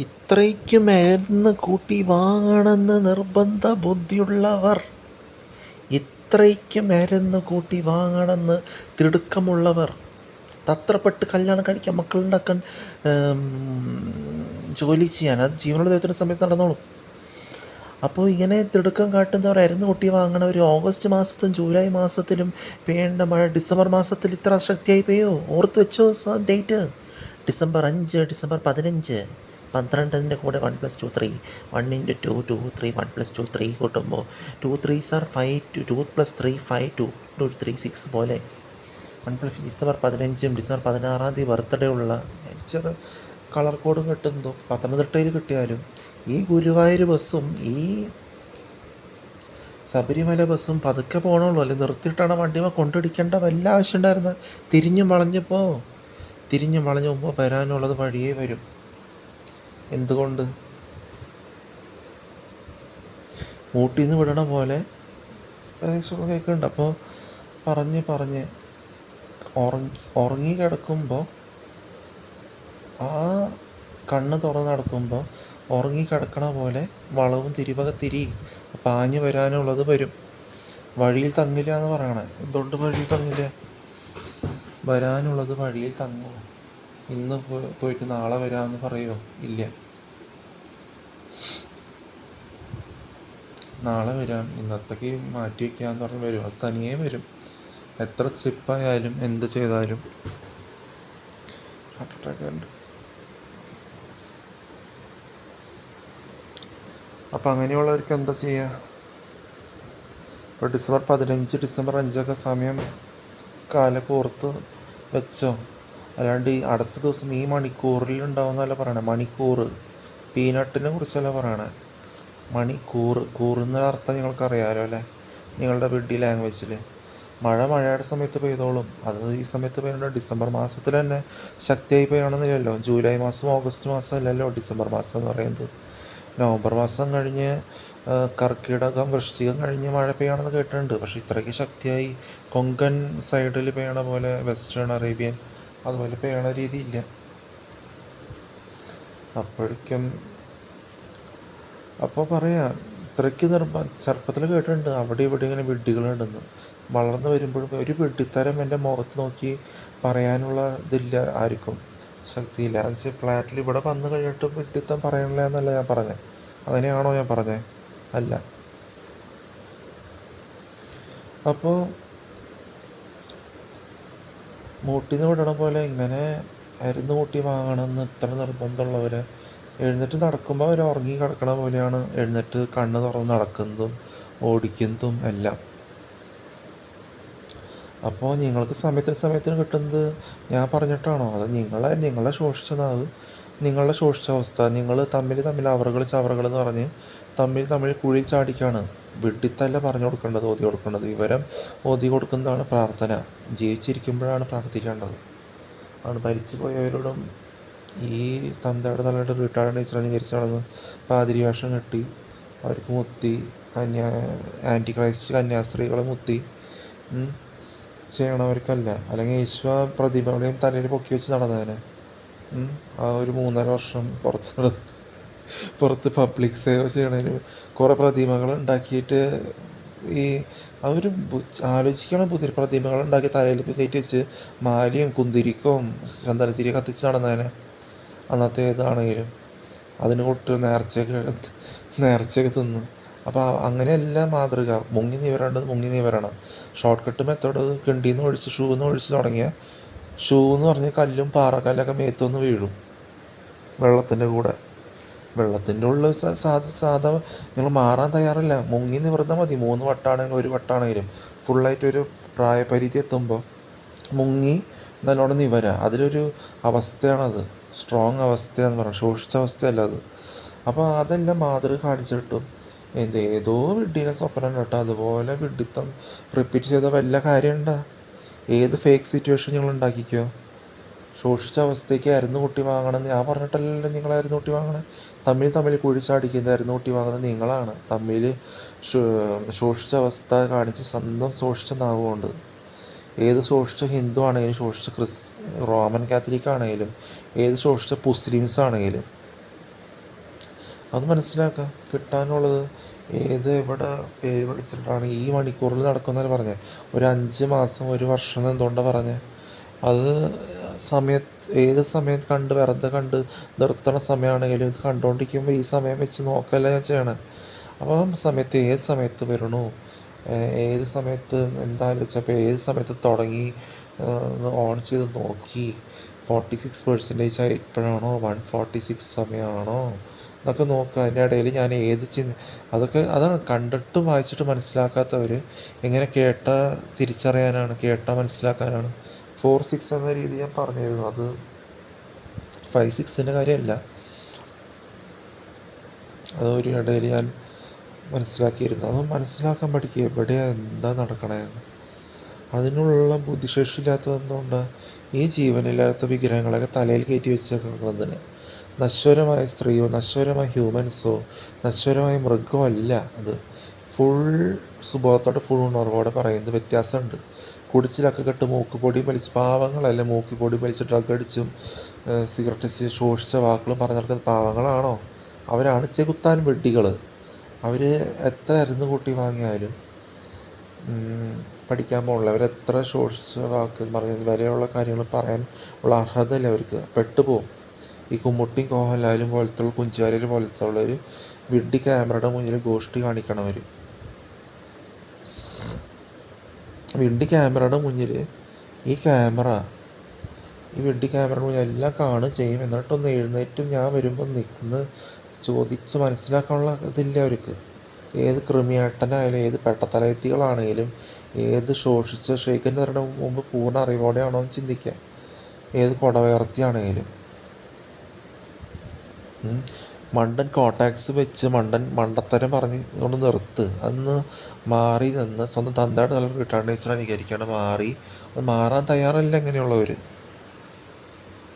ഇത്രയ്ക്ക് മരുന്ന് കൂട്ടി വാങ്ങണമെന്ന് നിർബന്ധ ബുദ്ധിയുള്ളവർ, ഇത്രയ്ക്ക് മരുന്ന് കൂട്ടി വാങ്ങണമെന്ന് തിടുക്കമുള്ളവർ, തത്രപ്പെട്ട് കല്യാണം കഴിക്കാൻ, മക്കളുണ്ടാക്കാൻ, ജോലി ചെയ്യാൻ, അത് ജീവനുള്ള ദൈവത്തിൻ്റെ സമയത്ത് നടന്നോളും. അപ്പോൾ ഇങ്ങനെ തിടുക്കം കാട്ടുന്നവർ, മരുന്ന് കൂട്ടി വാങ്ങണവർ ഓഗസ്റ്റ് മാസത്തിലും ജൂലൈ മാസത്തിലും പെയ്യേണ്ട മഴ ഡിസംബർ മാസത്തിൽ ഇത്ര ശക്തിയായി പെയ്യോ? ഓർത്ത് വെച്ചോ ഡേറ്റ്. ഡിസംബർ 5, ഡിസംബർ 15, 12 കൂടെ 1+2 3, 1 × 2 2 3, 1+2 3 കൂട്ടുമ്പോൾ 2 3s are 5, 2 + 3 5, 2 × 3 6 പോലെ ഡിസംബർ 15, ഡിസംബർ 16 ബർത്ത്ഡേ ഉള്ള ചെറു കളർ കോഡും കിട്ടുന്നു. പത്തനംതിട്ടയിൽ കിട്ടിയാലും ഈ ഗുരുവായൂർ ബസ്സും ഈ ശബരിമല ബസ്സും പതുക്കെ പോകണുള്ളൂ, അല്ലെങ്കിൽ നിർത്തിയിട്ടാണ് വണ്ടിമ കൊണ്ടിടിക്കേണ്ട വല്ല ആവശ്യം ഉണ്ടായിരുന്ന. തിരിഞ്ഞും വളഞ്ഞു പോകുമ്പോൾ വരാനുള്ളത് വഴിയേ വരും. എന്തുകൊണ്ട്? ഊട്ടിയിൽ നിന്ന് വിടണ പോലെ കേൾക്കുന്നുണ്ട്. അപ്പോൾ പറഞ്ഞ് ഉറങ്ങി കിടക്കുമ്പോൾ, ആ കണ്ണ് തുറന്ന് നടക്കുമ്പോൾ ഉറങ്ങി കിടക്കണ പോലെ വളവും തിരി പാഞ്ഞ് വരാനുള്ളത് വരും. വഴിയിൽ തങ്ങില്ല എന്ന് പറയണേ. എന്തുകൊണ്ട് വഴിയിൽ തങ്ങില്ല? വരാനുള്ളത് വഴിയിൽ തങ്ങുമോ? ഇന്ന് പോയിട്ട് നാളെ വരാമെന്ന് പറയുമോ? ഇല്ല. നാളെ വരാം, ഇന്നത്തേക്ക് മാറ്റി വയ്ക്കാമെന്ന് പറഞ്ഞ് വരും. അത് തനിയേ വരും. എത്ര സ്ലിപ്പായാലും എന്ത് ചെയ്താലും. ഹാർട്ട് അറ്റാക്ക് ഉണ്ട്. അപ്പോൾ അങ്ങനെയുള്ളവർക്ക് എന്താ ചെയ്യുക? ഇപ്പോൾ ഡിസംബർ 15, ഡിസംബർ 5 സമയം കാലൊക്കെ ഓർത്ത് വെച്ചോ. അല്ലാണ്ട് ഈ അടുത്ത ദിവസം ഈ മണിക്കൂറിൽ ഉണ്ടാവുന്നതല്ല പറയണേ. മണിക്കൂർ പീനട്ടിനെ കുറിച്ചല്ല പറയണേ. കൂറ് എന്നുള്ള അർത്ഥം നിങ്ങൾക്കറിയാമല്ലോ അല്ലേ, നിങ്ങളുടെ വിഡ്ഢി ലാംഗ്വേജിൽ. മഴയുടെ സമയത്ത് പെയ്തോളും. അത് ഈ സമയത്ത് പെയ്യുന്നുണ്ട്. ഡിസംബർ മാസത്തിൽ തന്നെ ശക്തിയായി പെയ്യണമെന്നില്ലല്ലോ. ജൂലൈ മാസം ഓഗസ്റ്റ് മാസം അല്ലല്ലോ ഡിസംബർ മാസം എന്ന് പറയുന്നത്. നവംബർ മാസം കഴിഞ്ഞ് കർക്കിടകം വൃശ്ചികം കഴിഞ്ഞ് മഴ പെയ്യണമെന്ന് കേട്ടിട്ടുണ്ട്. പക്ഷേ ഇത്രയ്ക്ക് ശക്തിയായി കൊങ്കൺ സൈഡിൽ പെയ്യണ പോലെ, വെസ്റ്റേൺ അറേബ്യൻ അതുപോലെ പെയ്യണ രീതിയില്ല. അപ്പോഴേക്കും അപ്പോൾ പറയാം, ഇത്രയ്ക്ക് ചെറുപ്പത്തിൽ കേട്ടിട്ടുണ്ട് അവിടെ ഇവിടെ ഇങ്ങനെ വിഡ്ഢികളുണ്ടെന്ന്. വളർന്നു വരുമ്പോഴും ഒരു വിഡ്ഢിത്തരം എൻ്റെ മുഖത്ത് നോക്കി പറയാനുള്ള ഇതില്ല ആർക്കും, ശക്തിയില്ല. എന്ന് വെച്ചാൽ ഫ്ലാറ്റിൽ ഇവിടെ വന്നു കഴിഞ്ഞിട്ട് വിഡ്ഢിത്തം പറയാനില്ല എന്നല്ല ഞാൻ പറഞ്ഞത്. അങ്ങനെയാണോ ഞാൻ പറഞ്ഞത്? അല്ല. അപ്പോൾ മൂട്ടിന്ന് വിടണ പോലെ ഇങ്ങനെ മരുന്ന് കൂട്ടി വാങ്ങണമെന്ന് ഇത്ര നിർബന്ധമുള്ളവർ എഴുന്നേറ്റ് നടക്കുമ്പോൾ അവർ ഉറങ്ങി കിടക്കണ പോലെയാണ് എഴുന്നേറ്റ് കണ്ണ് തുറന്ന് നടക്കുന്നതും ഓടിക്കുന്നതും എല്ലാം. അപ്പോൾ നിങ്ങൾക്ക് സമയത്തിന് കിട്ടുന്നത് ഞാൻ പറഞ്ഞിട്ടാണോ? അത് നിങ്ങളെ ശോഷിച്ച നാവ്, നിങ്ങളുടെ ശോഷിച്ച അവസ്ഥ. നിങ്ങൾ തമ്മിൽ അവറുകൾ ചവറുകൾ എന്ന് പറഞ്ഞ് തമ്മിൽ കുഴിയിൽ ചാടിക്കാണ്. വിഡ്ഢിത്തല്ല പറഞ്ഞു കൊടുക്കേണ്ടത്, ഓതി കൊടുക്കേണ്ടത്. വിവരം ഓതി കൊടുക്കുന്നതാണ് പ്രാർത്ഥന. ജീവിച്ചിരിക്കുമ്പോഴാണ് പ്രാർത്ഥിക്കേണ്ടത്. ആണ് മരിച്ചു പോയവരോടും ഈ തന്തയുടെ തലയുടെ വീട്ടാട് ടീച്ചറനുകരിച്ച് നടന്ന് പാതിരി വേഷം കെട്ടി അവർക്ക് മുത്തി ആൻറ്റി ക്രൈസ്റ്റ് കന്യാസ്ത്രീകളെ മുത്തി ചെയ്യണവർക്കല്ല. അല്ലെങ്കിൽ യേശു പ്രതിമകളെയും തലയിൽ പൊക്കി വെച്ച് നടന്നതിന് ആ ഒരു 3.5 വർഷം പുറത്ത് പബ്ലിക് സേവ ചെയ്യണതിന് കുറേ പ്രതിമകൾ ഉണ്ടാക്കിയിട്ട് ഈ അതൊരു ആലോചിക്കണം. പുതിയ പ്രതിമകൾ ഉണ്ടാക്കി തലയിൽ കയറ്റി വെച്ച് മാലയും കുന്തിരിക്കവും ചന്ദനത്തിരി കത്തിച്ച് നടന്നതിന് അന്നത്തെ ഏതാണെങ്കിലും അതിന് കൊട്ട് നേർച്ചയൊക്കെ തിന്ന്. അപ്പോൾ അങ്ങനെയല്ല മാതൃക. മുങ്ങി നിവരണം. ഷോർട്ട് കട്ട് മെത്തേഡ് കിണ്ടിന്ന് ഒഴിച്ച് ഷൂന്ന് ഒഴിച്ച് തുടങ്ങിയ ഷൂ എന്ന് പറഞ്ഞാൽ കല്ലും പാറക്കല്ലൊക്കെ മേത്തൊന്ന് വീഴും വെള്ളത്തിൻ്റെ കൂടെ. വെള്ളത്തിൻ്റെ ഉള്ളിൽ സാധാ നിങ്ങൾ മാറാൻ തയ്യാറല്ല. മുങ്ങി നിവർന്നാൽ മതി. 3 വട്ടമാണെങ്കിലും 1 വട്ടമാണെങ്കിലും ഫുള്ളായിട്ടൊരു പ്രായപരിധി എത്തുമ്പോൾ മുങ്ങി നല്ലോണം നിവരാ. അതിലൊരു അവസ്ഥയാണത്, സ്ട്രോങ് അവസ്ഥയെന്ന് പറയാം, ശോഷിച്ച അവസ്ഥയല്ല അത്. അപ്പോൾ അതെല്ലാം മാതൃക കാണിച്ചിട്ടും ഏതോ വിഡ്ഢീനെ സ്വപ്നം കേട്ടോ അതുപോലെ വിഡ്ഢിത്തം റിപ്പീറ്റ് ചെയ്ത വല്ല കാര്യമുണ്ടോ? ഏത് ഫേക്ക് സിറ്റുവേഷൻ നിങ്ങൾ ഉണ്ടാക്കിക്കോ. ശോഷിച്ച അവസ്ഥയ്ക്ക് അരുന്ന് കൂട്ടി വാങ്ങണമെന്ന് ഞാൻ പറഞ്ഞിട്ടല്ലല്ലോ നിങ്ങൾ അരുന്ന് കൂട്ടി വാങ്ങണേ. തമ്മിൽ കുഴിച്ചടിക്കുന്നത് അരുന്ന് കൂട്ടി വാങ്ങുന്നത് നിങ്ങളാണ്. തമ്മിൽ ശോഷിച്ച അവസ്ഥ കാണിച്ച് സ്വന്തം ശോഷിച്ച നാവുകൊണ്ട് ഏത് ശോഷിച്ച ഹിന്ദു ആണെങ്കിലും, ശോഷിച്ച റോമൻ കാത്തലിക് ആണെങ്കിലും, ഏത് ശോഷിച്ച മുസ്ലിംസ് ആണെങ്കിലും അത് മനസ്സിലാക്കുക. കിട്ടാനുള്ളത് ഏത് എവിടെ പേര് വിളിച്ചിട്ടാണ് ഈ മണിക്കൂറിൽ നടക്കുന്നതെന്ന് പറഞ്ഞത്. ഒരു 5 മാസം 1 വർഷം എന്ന് എന്തുകൊണ്ടാണ് പറഞ്ഞത്? അത് സമയത്ത് ഏത് സമയത്ത് കണ്ട് വെറുതെ കണ്ട് നിർത്തണ സമയമാണെങ്കിലും ഇത് കണ്ടുകൊണ്ടിരിക്കുമ്പോൾ ഈ സമയം വെച്ച് നോക്കല്ല ഞാൻ ചെയ്യണത്. അപ്പം സമയത്ത് ഏത് സമയത്ത് വരണു, ഏത് സമയത്ത് എന്താണെന്ന് വെച്ചപ്പോൾ ഏത് സമയത്ത് തുടങ്ങി ഓൺ ചെയ്ത് നോക്കി 46% ഇപ്പോഴാണോ 146 സമയമാണോ എന്നൊക്കെ നോക്കുക. അതിൻ്റെ ഇടയിൽ ഞാൻ അതൊക്കെ അതാണ് കണ്ടിട്ടും വായിച്ചിട്ട് മനസ്സിലാക്കാത്തവർ എങ്ങനെ കേട്ടാൽ തിരിച്ചറിയാനാണ്, കേട്ടാൽ മനസ്സിലാക്കാനാണ്. 4-6 എന്ന രീതി ഞാൻ പറഞ്ഞിരുന്നു. അത് 5-6ൻ്റെ കാര്യമല്ല. അതൊരു ഇടയിൽ ഞാൻ മനസ്സിലാക്കിയിരുന്നു. അത് മനസ്സിലാക്കാൻ പഠിക്കുക, എവിടെയാണ് എന്താ നടക്കണേന്ന്. അതിനുള്ള ബുദ്ധിശേഷി ഇല്ലാത്തതെന്തുകൊണ്ട് ഈ ജീവനില്ലാത്ത വിഗ്രഹങ്ങളൊക്കെ തലയിൽ കയറ്റി വെച്ചേക്കുന്നതിന്. നശ്വരമായ സ്ത്രീയോ നശ്വരമായ ഹ്യൂമൻസോ നശ്വരമായ മൃഗമോ അല്ല അത്. ഫുൾ സുബോധത്തോടെ ഫുൾ ഉണർവോടെ പറയുന്നത് വ്യത്യാസമുണ്ട്. കുടിച്ചിലൊക്കെ കെട്ട് മൂക്കുപൊടി വലിച്ച് പാവങ്ങളല്ല, മൂക്കുപൊടി വലിച്ച് ഡ്രഗ് അടിച്ചും സിഗരറ്റ് അടിച്ച് ശോഷിച്ച വാക്കുകളും പറഞ്ഞു നടക്കുന്ന പാവങ്ങളാണോ? അവരാണ് ചെകുത്താൻ വെഡ്ഡികൾ. അവർ എത്ര അരുന്ന് കൂട്ടി വാങ്ങിയാലും പഠിക്കാൻ പോകണില്ല. അവരെത്ര ശോഷിച്ച വാക്ക് പറഞ്ഞ വരെയുള്ള കാര്യങ്ങൾ പറയാൻ ഉള്ള അർഹതയില്ല അവർക്ക്. പെട്ടുപോകും. ഈ കുമ്മുട്ടിയും കോഹൻലാലും പോലത്തുള്ള കുഞ്ചുവാര്യർ പോലത്തെ ഉള്ളൊരു വിഡ്ഢി ക്യാമറയുടെ മുന്നിൽ ഗോഷ്ടി കാണിക്കണം അവർ. വിഡ്ഢി ക്യാമറയുടെ മുന്നിൽ ഈ വിഡ്ഢി ക്യാമറയുടെ മുന്നിൽ എല്ലാം കാണുകയും ചെയ്യും. എന്നിട്ടൊന്ന് എഴുന്നേറ്റ് ഞാൻ വരുമ്പോൾ നിൽക്കുന്നത് ചോദിച്ച് മനസ്സിലാക്കാനുള്ള ഇതില്ല അവർക്ക്. ഏത് കൃമിയേട്ടനായാലും ഏത് പെട്ടത്തലയത്തികളാണെങ്കിലും ഏത് ശോഷിച്ച ഷെയ്ഖിൻ്റെ തരണ മുമ്പ് പൂർണ്ണ അറിവോടെയാണോ എന്ന് ചിന്തിക്കുക. ഏത് കുടവേർത്തിയാണെങ്കിലും മണ്ടൻ കോട്ടാക്സ് വെച്ച് മണ്ടത്തരം പറഞ്ഞ് കൊണ്ട് നിർത്ത്. അന്ന് മാറി നിന്ന് സ്വന്തം തന്തയുടെ തലയിൽ റിട്ടേൺ ടീച്ചർ അനുകരിക്കാണ്ട് മാറി അത് മാറാൻ തയ്യാറല്ല ഇങ്ങനെയുള്ളവർ.